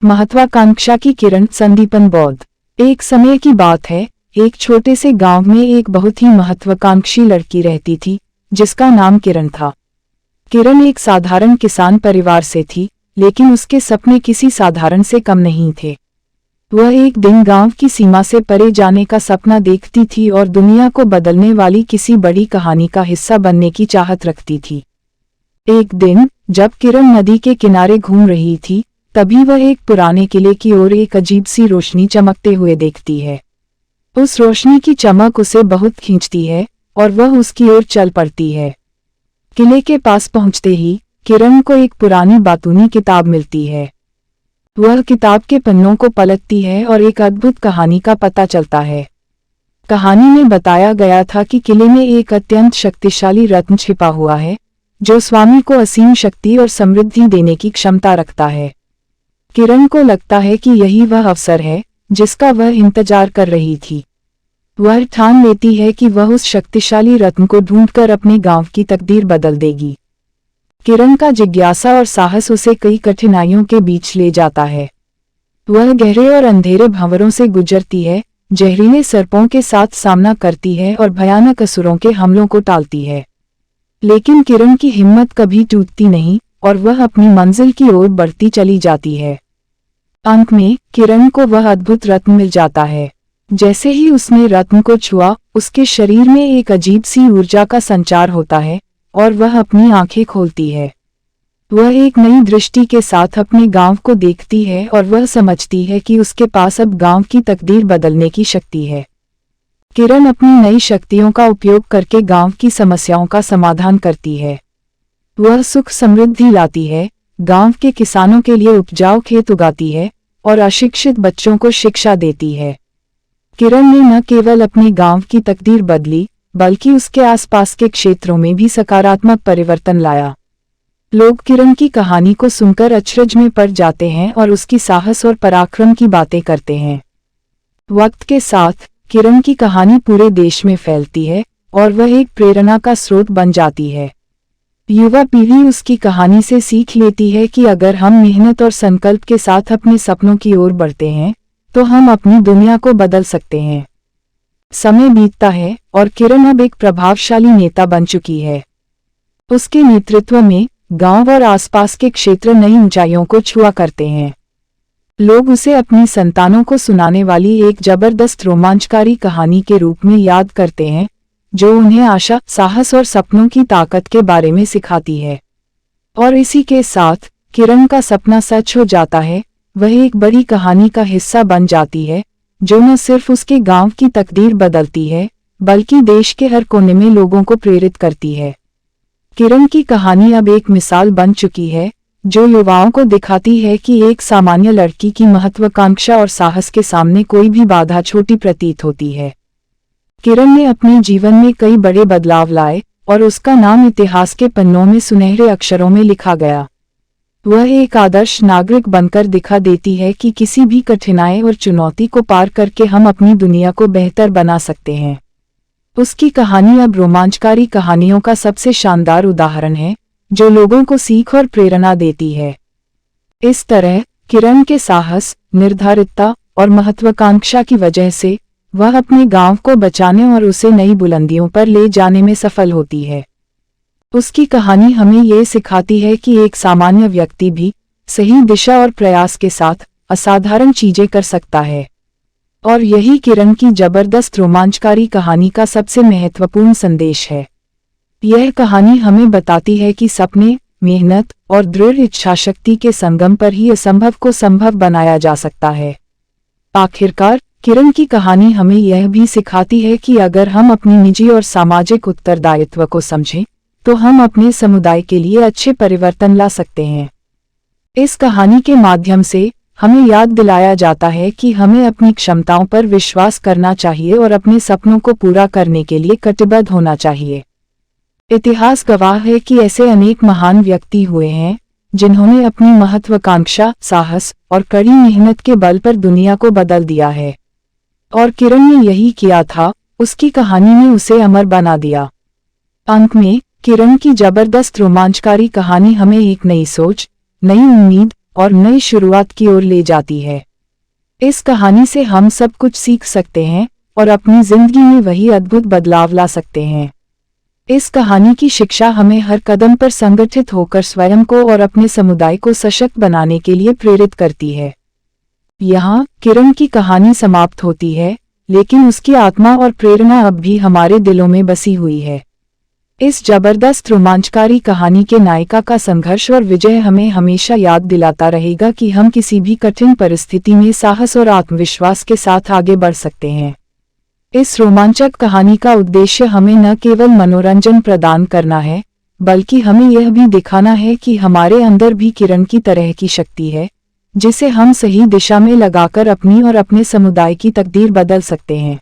महत्वाकांक्षा की किरण। संदीपन बौद्ध। एक समय की बात है, एक छोटे से गांव में एक बहुत ही महत्वाकांक्षी लड़की रहती थी, जिसका नाम किरण था। किरण एक साधारण किसान परिवार से थी, लेकिन उसके सपने किसी साधारण से कम नहीं थे। वह एक दिन गांव की सीमा से परे जाने का सपना देखती थी और दुनिया को बदलने वाली किसी बड़ी कहानी का हिस्सा बनने की चाहत रखती थी। एक दिन जब किरण नदी के किनारे घूम रही थी, तभी वह एक पुराने किले की ओर एक अजीब सी रोशनी चमकते हुए देखती है। उस रोशनी की चमक उसे बहुत खींचती है और वह उसकी ओर चल पड़ती है। किले के पास पहुंचते ही किरण को एक पुरानी बातूनी किताब मिलती है। वह किताब के पन्नों को पलटती है और एक अद्भुत कहानी का पता चलता है। कहानी में बताया गया था कि किले में एक अत्यंत शक्तिशाली रत्न छिपा हुआ है, जो स्वामी को असीम शक्ति और समृद्धि देने की क्षमता रखता है। किरण को लगता है कि यही वह अवसर है जिसका वह इंतजार कर रही थी। वह ठान लेती है कि वह उस शक्तिशाली रत्न को ढूंढकर अपने गांव की तकदीर बदल देगी। किरण का जिज्ञासा और साहस उसे कई कठिनाइयों के बीच ले जाता है। वह गहरे और अंधेरे भंवरों से गुजरती है, जहरीले सर्पों के साथ सामना करती है और भयानक असुरों के हमलों को टालती है। लेकिन किरण की हिम्मत कभी टूटती नहीं और वह अपनी मंजिल की ओर बढ़ती चली जाती है। अंत में किरण को वह अद्भुत रत्न मिल जाता है। जैसे ही उसने रत्न को छुआ, उसके शरीर में एक अजीब सी ऊर्जा का संचार होता है और वह अपनी आंखें खोलती है। वह एक नई दृष्टि के साथ अपने गांव को देखती है और वह समझती है कि उसके पास अब गांव की तकदीर बदलने की शक्ति है। किरण अपनी नई शक्तियों का उपयोग करके गांव की समस्याओं का समाधान करती है। वह सुख समृद्धि लाती है, गांव के किसानों के लिए उपजाऊ खेत उगाती है और अशिक्षित बच्चों को शिक्षा देती है। किरण ने न केवल अपने गांव की तकदीर बदली, बल्कि उसके आसपास के क्षेत्रों में भी सकारात्मक परिवर्तन लाया। लोग किरण की कहानी को सुनकर अचरज में पड़ जाते हैं और उसकी साहस और पराक्रम की बातें करते हैं। वक्त के साथ किरण की कहानी पूरे देश में फैलती है और वह एक प्रेरणा का स्रोत बन जाती है। युवा पीढ़ी उसकी कहानी से सीख लेती है कि अगर हम मेहनत और संकल्प के साथ अपने सपनों की ओर बढ़ते हैं, तो हम अपनी दुनिया को बदल सकते हैं। समय बीतता है और किरण अब एक प्रभावशाली नेता बन चुकी है। उसके नेतृत्व में गांव और आसपास के क्षेत्र नई ऊंचाइयों को छुआ करते हैं। लोग उसे अपनी संतानों को सुनाने वाली एक जबरदस्त रोमांचकारी कहानी के रूप में याद करते हैं, जो उन्हें आशा, साहस और सपनों की ताकत के बारे में सिखाती है। और इसी के साथ किरण का सपना सच हो जाता है। वह एक बड़ी कहानी का हिस्सा बन जाती है, जो न सिर्फ उसके गांव की तकदीर बदलती है, बल्कि देश के हर कोने में लोगों को प्रेरित करती है। किरण की कहानी अब एक मिसाल बन चुकी है, जो युवाओं को दिखाती है कि एक सामान्य लड़की की महत्वाकांक्षा और साहस के सामने कोई भी बाधा छोटी प्रतीत होती है। किरण ने अपने जीवन में कई बड़े बदलाव लाए और उसका नाम इतिहास के पन्नों में सुनहरे अक्षरों में लिखा गया। वह एक आदर्श नागरिक बनकर दिखा देती है कि किसी भी कठिनाई और चुनौती को पार करके हम अपनी दुनिया को बेहतर बना सकते हैं। उसकी कहानी अब रोमांचकारी कहानियों का सबसे शानदार उदाहरण है, जो लोगों को सीख और प्रेरणा देती है। इस तरह किरण के साहस, निर्धारितता और महत्वाकांक्षा की वजह से वह अपने गांव को बचाने और उसे नई बुलंदियों पर ले जाने में सफल होती है। उसकी कहानी हमें ये सिखाती है कि एक सामान्य व्यक्ति भी सही दिशा और प्रयास के साथ असाधारण चीजें कर सकता है। और यही किरण की जबरदस्त रोमांचकारी कहानी का सबसे महत्वपूर्ण संदेश है। यह कहानी हमें बताती है कि सपने, मेहनत और दृढ़ इच्छाशक्ति के संगम पर ही असंभव को संभव बनाया जा सकता है। आखिरकार किरण की कहानी हमें यह भी सिखाती है कि अगर हम अपनी निजी और सामाजिक उत्तरदायित्व को समझें, तो हम अपने समुदाय के लिए अच्छे परिवर्तन ला सकते हैं। इस कहानी के माध्यम से हमें याद दिलाया जाता है कि हमें अपनी क्षमताओं पर विश्वास करना चाहिए और अपने सपनों को पूरा करने के लिए कटिबद्ध होना चाहिए। इतिहास गवाह है कि ऐसे अनेक महान व्यक्ति हुए हैं, जिन्होंने अपनी महत्वाकांक्षा, साहस और कड़ी मेहनत के बल पर दुनिया को बदल दिया है। और किरण ने यही किया था, उसकी कहानी ने उसे अमर बना दिया। अंत में किरण की जबरदस्त रोमांचकारी कहानी हमें एक नई सोच, नई उम्मीद और नई शुरुआत की ओर ले जाती है। इस कहानी से हम सब कुछ सीख सकते हैं और अपनी जिंदगी में वही अद्भुत बदलाव ला सकते हैं। इस कहानी की शिक्षा हमें हर कदम पर संगठित होकर स्वयं को और अपने समुदाय को सशक्त बनाने के लिए प्रेरित करती है। यहाँ किरण की कहानी समाप्त होती है, लेकिन उसकी आत्मा और प्रेरणा अब भी हमारे दिलों में बसी हुई है। इस जबरदस्त रोमांचकारी कहानी के नायिका का संघर्ष और विजय हमें हमेशा याद दिलाता रहेगा कि हम किसी भी कठिन परिस्थिति में साहस और आत्मविश्वास के साथ आगे बढ़ सकते हैं। इस रोमांचक कहानी का उद्देश्य हमें न केवल मनोरंजन प्रदान करना है, बल्कि हमें यह भी दिखाना है कि हमारे अंदर भी किरण की तरह की शक्ति है, जिसे हम सही दिशा में लगाकर अपनी और अपने समुदाय की तकदीर बदल सकते हैं।